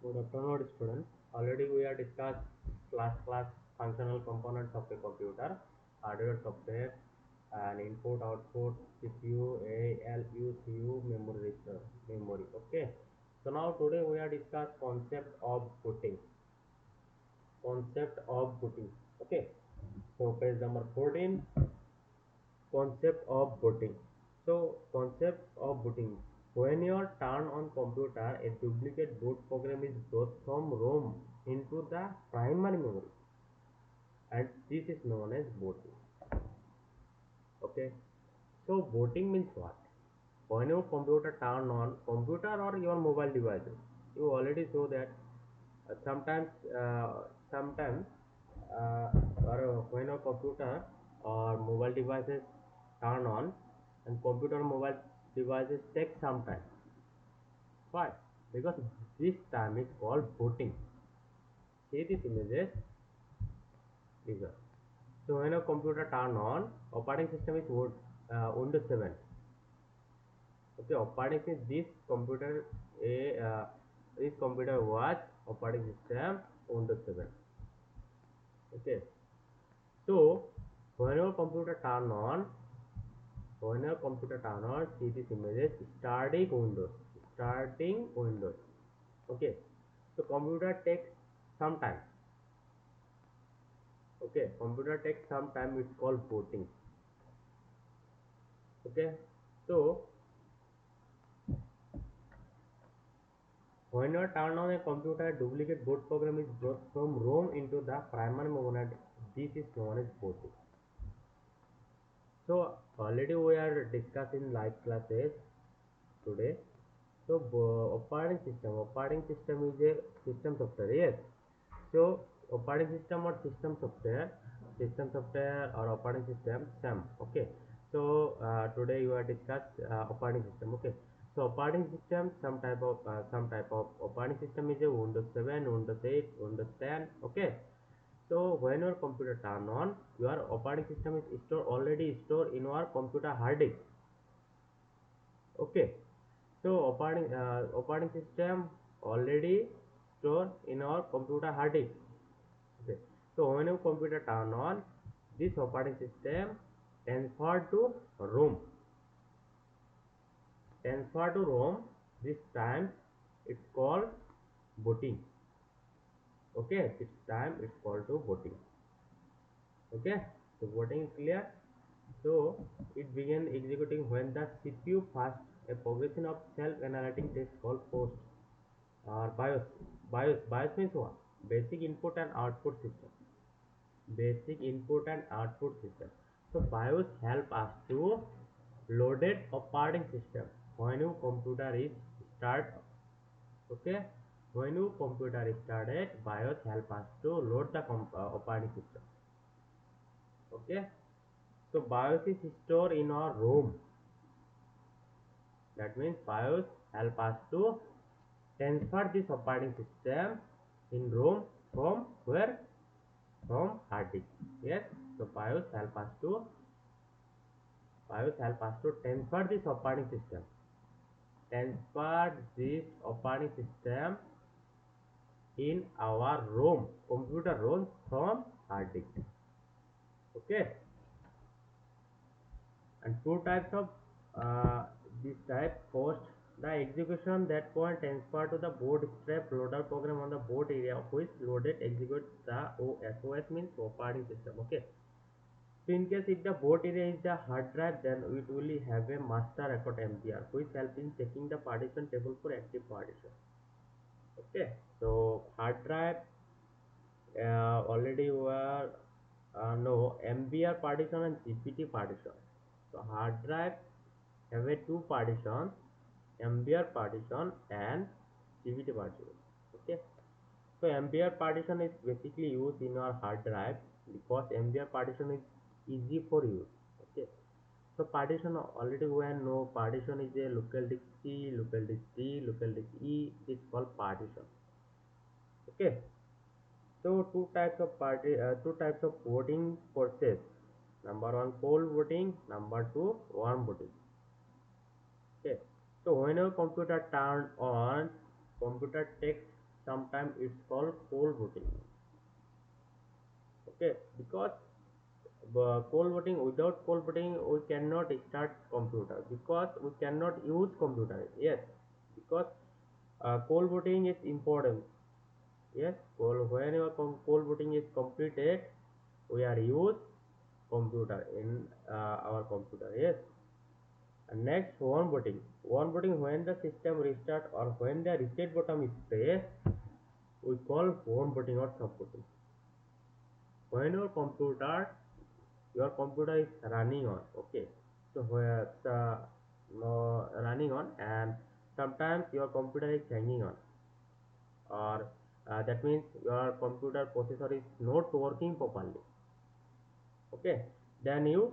Good afternoon, students. Already we have discussed class functional components of a computer, hardware, software, and input, output, CPU, ALU, CU, memory, memory. Okay. So now today we have discussed concept of booting. Concept of booting. Okay. So page number 14. Concept of booting. So concept of booting. When you turn on computer, a duplicate boot program is brought from ROM into the primary memory, and this is known as booting. Okay. So booting means what? When your computer turn on computer or your mobile devices, you already saw that sometimes sometimes or when a computer or mobile devices turn on and computer or mobile devices take some time. Why? Because this time is called booting. See these images, these are. So when a computer turn on, operating system is Windows 7. Okay, operating system, this computer was operating system Windows 7. Okay, so when your computer turn on, see this images, starting Windows. Okay, so computer takes some time. Okay, computer takes some time, it's called booting. Okay, so when you turn on a computer, duplicate boot program is brought from ROM into the primary memory. This is known as booting. So already we are discussing live classes today. So operating system is a system software. Yes. So operating system or system software or operating system, SAM. Okay. So today you are discussed operating system. Okay. So operating system, some type of operating system is a Windows 7, Windows 8, Windows 10. Okay. So when your computer turn on, your operating system is already stored in your computer hard disk. Okay. So operating system already stored in our computer hard disk. Okay. So when your computer turn on, this operating system transfer to ROM. Transfer to ROM. This time it's called booting. Okay. This time it's called to booting. Okay. So booting is clear. So it began executing when the CPU passed a progression of self-analytic test called POST or BIOS. BIOS means what? Basic input and output system. Basic input and output system. So BIOS help us to loaded operating system when your computer is start. Okay, when your computer is started, BIOS help us to load the operating system. Okay, so BIOS is stored in our ROM. That means BIOS help us to transfer this operating system in ROM from where? From hard disk. Yes, so BIOS help us to transfer this operating system. Transfer this operating system in our ROM, computer ROM from hard disk. Okay, and two types of this type post the execution that point transfer to the boot strap loader program on the boot area of which loaded executes the OS. OS means operating system. Okay. So in case if the boot area is the hard drive, then it will have a master record MBR which help in checking the partition table for active partition. Okay. So hard drive already were no MBR partition and GPT partition. So hard drive have a two partitions, MBR partition and GPT partition. Okay. So MBR partition is basically used in our hard drive because MBR partition is easy for use. Okay. So partition already we know partition is a local disk C, local disk D, local disk E. It's called partition. Okay. So two types of voting process. Number one cold voting, number two warm voting. Okay. So when your computer turn on, computer takes sometimes it's called cold booting. Okay, because cold booting, without cold booting we cannot start computer, because we cannot use computer. Yes, because cold booting is important. Yes, when your cold booting is completed, we are use computer in our computer. Yes. And next, warm booting. Warm booting, when the system restart or when the reset button is pressed, we call warm booting or soft booting. When your computer is running on, okay, so where the running on, and sometimes your computer is hanging on, or that means your computer processor is not working properly. Okay, then you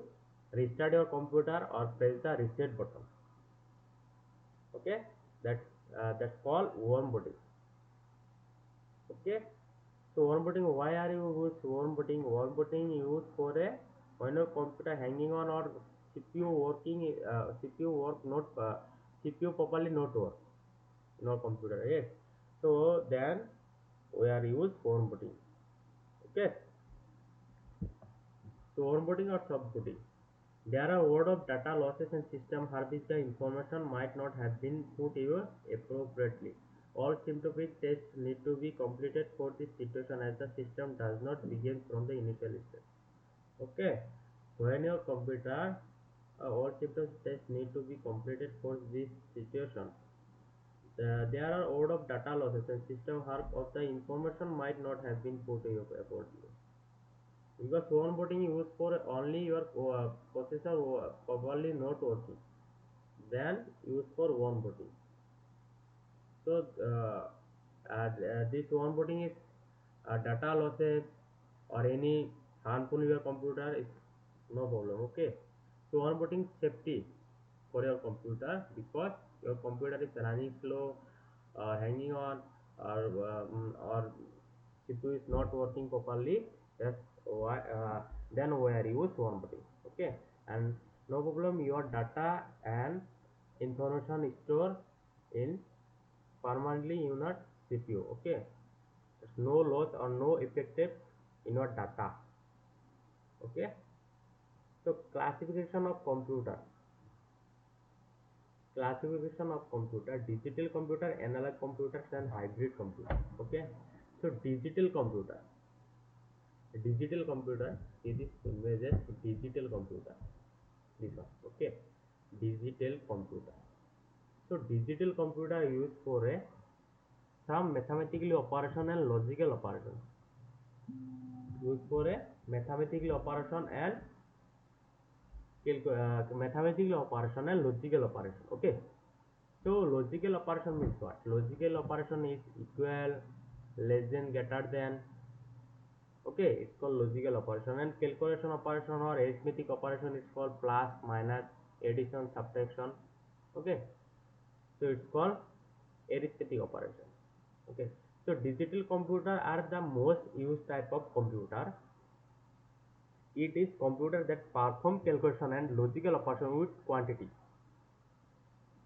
restart your computer or press the reset button. Okay, that's called warm booting. Okay, so warm booting, why are you use warm booting? Warm booting used for a when your computer hanging on or CPU working, CPU work not CPU properly not work in our computer. Yes, so then we are use warm booting. Okay, so warm booting or soft booting. There are a lot of data losses and system harvest. The information might not have been put here appropriately. All symptomatic tests need to be completed for this situation as the system does not begin from the initial state. Okay, when your computer, all symptoms tests need to be completed for this situation. There are a lot of data losses and system harm of the information might not have been put here appropriately. Because onboarding used for only your processor probably not working, then use for onboarding. So this onboarding is data losses or any harmful your computer is no problem. Okay, so onboarding safety for your computer, because your computer is running slow or hanging on, or CPU is not working properly. That's why then we are use onboarding. Okay, and no problem, your data and information store in permanently in your CPU. Okay, there's no loss or no effective in your data. Okay, so classification of computer: digital computer, analog computers, and hybrid computer. Okay, so digital computer, it is images digital computer, this one. Okay, digital computer. So digital computer used for a some mathematical operation and logical operation, used for a mathematical operation and mathematical operation and logical operation. Okay, so logical operation means what? Logical operation is equal, less than, greater than. Okay, it's called logical operation. And calculation operation or arithmetic operation is called plus, minus, addition, subtraction. Okay, so it's called arithmetic operation. Okay, so digital computer are the most used type of computer. It is computer that perform calculation and logical operation with quantity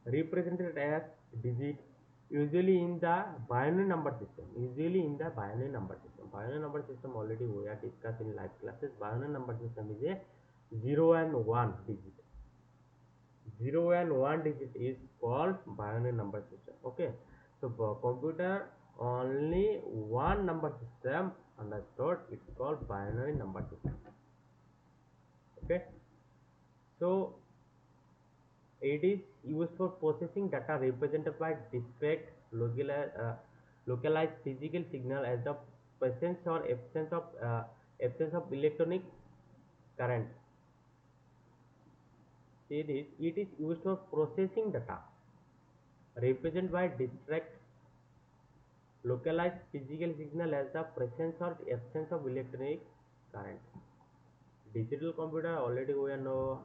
represented as digit, usually in the binary number system. Binary number system already we are discussed in live classes. Binary number system is a 0 and 1 digit. 0 and 1 digit is called binary number system. Okay, so for computer only one number system understood, it's called binary number system. Okay, so it is used for processing data represented by discrete localized physical signal as the presence or absence of electronic current. See this, it is used for processing data represented by discrete localized physical signal as the presence or absence of electronic current. Digital computer already we know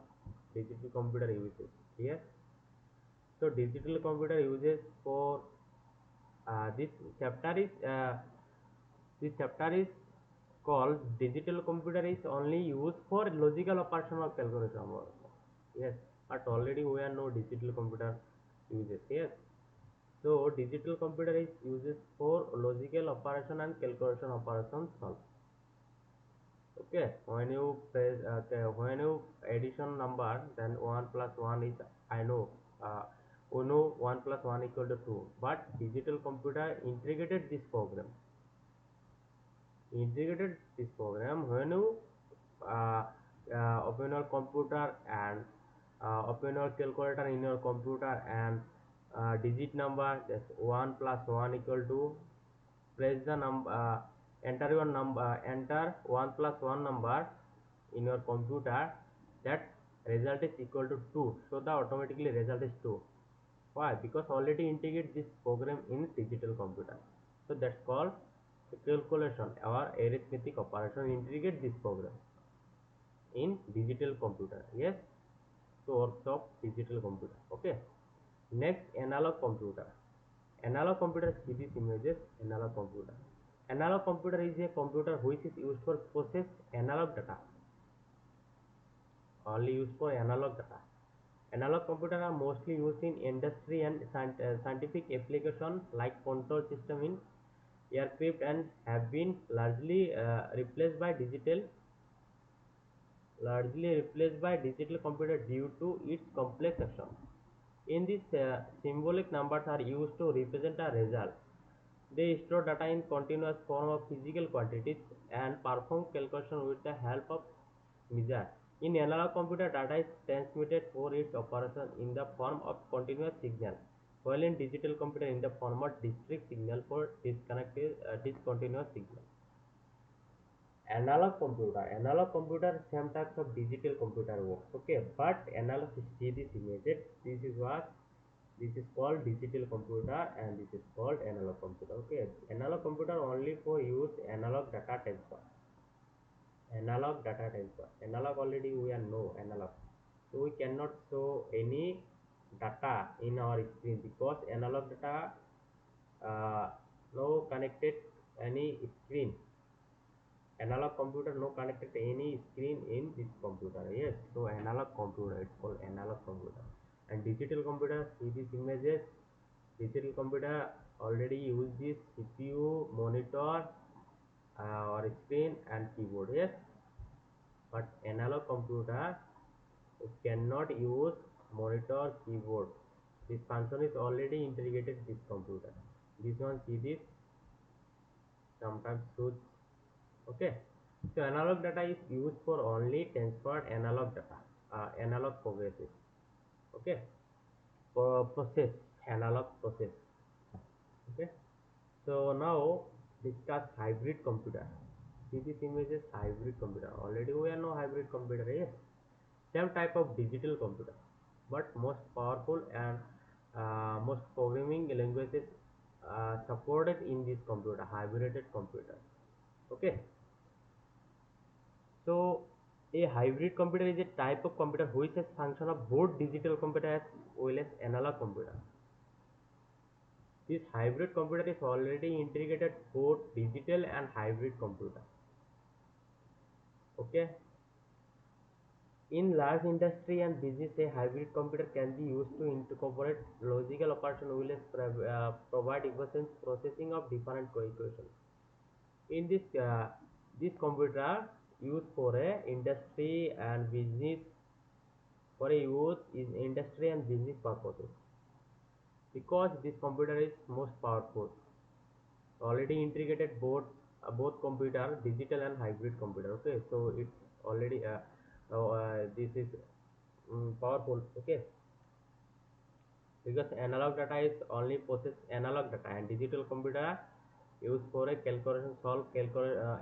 digital computer uses. Yes. So digital computer uses for this chapter is this chapter is called digital computer is only used for logical operation or calculation. Yes, but already we know digital computer uses. Yes. So digital computer is uses for logical operation and calculation operations solve. Okay, when you press okay, when you addition number, then one plus one is I know uh, we know one plus one equal to two. But digital computer integrated this program when you uh, open your computer and open your calculator in your computer and digit number, that's one plus one equal to, press the number, enter your number, enter one plus one number in your computer, that result is equal to 2, so the automatically result is 2. Why? Because already integrate this program in digital computer. So that's called calculation or arithmetic operation integrate this program in digital computer. Yes, so workshop digital computer. Okay. Next, analog computer. Analog computer, see these images. Analog computer. Analog computer is a computer which is used for process analog data. Only used for analog data. Analog computers are mostly used in industry and scientific applications like control system in aircraft and have been replaced by digital largely replaced by digital computer due to its complex action. In this, symbolic numbers are used to represent a result. They store data in continuous form of physical quantities and perform calculation with the help of measure. In analog computer, data is transmitted for its operation in the form of continuous signal, while in digital computer in the form of discrete signal for discontinuous signal. Analog computer same types of digital computer works. Okay, but analog, see this images, this is called digital computer and this is called analog computer. Okay, analog computer only for use analog data transfer. Analog already we are know analog, so we cannot show any data in our screen because analog data no connected any screen. Analog computer no connected any screen in this computer. Yes, so analog computer, it's called analog computer. And digital computer, see these images. Digital computer already use this CPU, monitor, or screen and keyboard. Yes, but analog computer it cannot use monitor, keyboard. This function is already integrated this computer. This one, see this, sometimes shows. Okay, so analog data is used for only transferred analog data, analog progresses. Okay, for process, analog process. Okay, so now discuss hybrid computer. See this image is hybrid computer. Already we know hybrid computer. Yes, same type of digital computer, but most powerful and most programming languages supported in this computer, hybrided computer. Okay, so a hybrid computer is a type of computer which has function of both digital computer as well as analog computer. This hybrid computer is already integrated both digital and hybrid computer. Okay. In large industry and business, a hybrid computer can be used to incorporate logical operation will provide efficient processing of different equations. In this computer used for a industry and business for a use in industry and business purposes because this computer is most powerful. Already integrated both computer digital and hybrid computer. Okay, so it's already this is powerful. Okay, because analog data is only process analog data and digital computer used for a calculation solve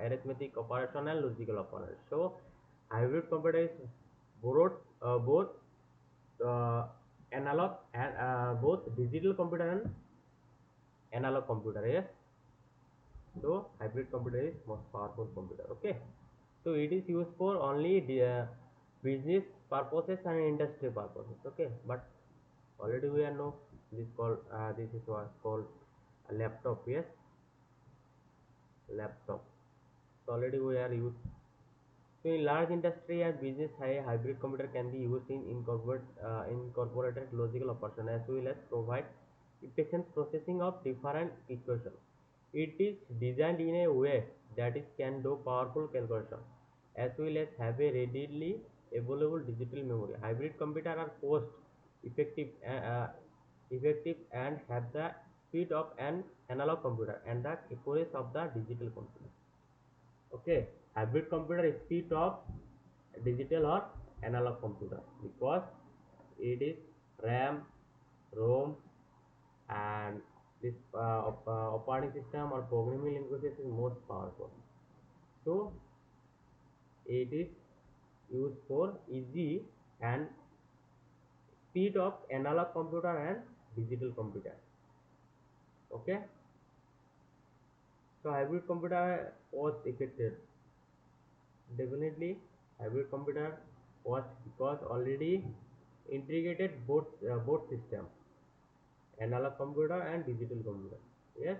arithmetic operation and logical operation. So hybrid computer is both uh, analog and both digital computer and analog computer. Yes, so hybrid computer is most powerful computer. Okay, so it is used for only the business purposes and industry purposes. Okay, but already we know this is what called a laptop. Yes, laptop, so already we are used. So in large industry and business, hybrid computer can be used in incorporated logical operation as well as provide efficient processing of different equations. It is designed in a way that is can do powerful calculation as well as have a readily available digital memory. Hybrid computers are cost effective, effective and have the speed of an analog computer and the accuracy of the digital computer. Okay, hybrid computer is speed of digital or analog computer because it is RAM, ROM, and this operating system or programming languages is most powerful. So it is used for easy and speed of analog computer and digital computer. Okay, so hybrid computer was effective. Definitely, hybrid computer was because already integrated both system, analog computer and digital computer. Yes.